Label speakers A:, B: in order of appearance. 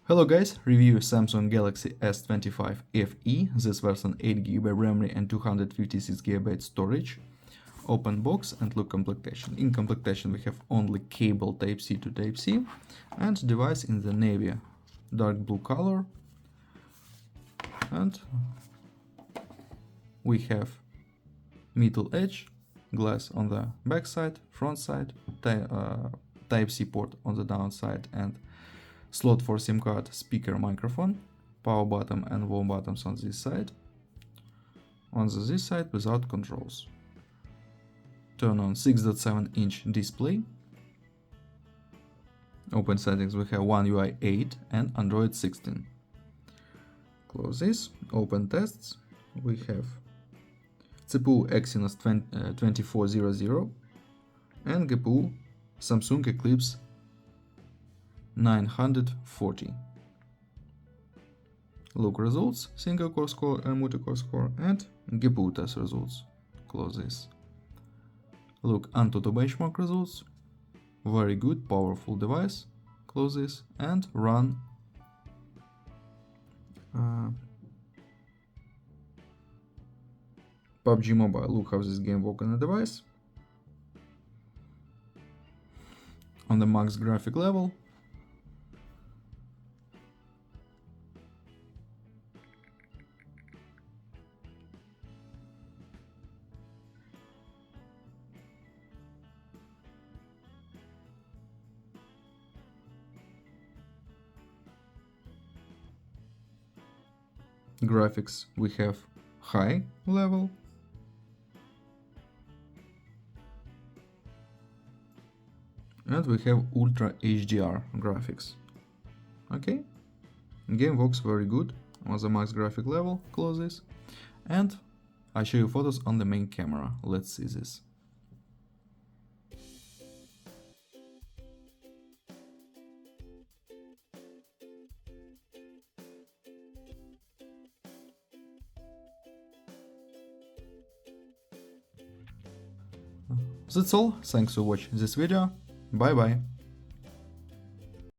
A: Hello guys, review Samsung Galaxy S25 FE, this version 8GB RAM and 256GB storage. Open box and look complementation. In complementation we have only cable Type-C to Type-C and device in the navy dark blue color, and we have middle edge, glass on the back side, front side, Type-C port on the downside, and slot for SIM card, speaker, microphone, power button and volume buttons on this side. On this side without controls. Turn on 6.7-inch display. Open settings, we have One UI 8 and Android 16. Close this, open tests. We have CPU Exynos 2400 and GPU Samsung Eclipse 940. Look results, single core score and multi-core score, and GPU test results. Close this. Look Antutu benchmark results. Very good, powerful device. Close this and run PUBG Mobile. Look how this game works on the device. On the max graphic level. Graphics we have high level, and we have Ultra HDR graphics. Okay, game works very good on the max graphic level. Close this, and I show you photos on the main camera. Let's see this. That's all, thanks for watching this video, bye bye.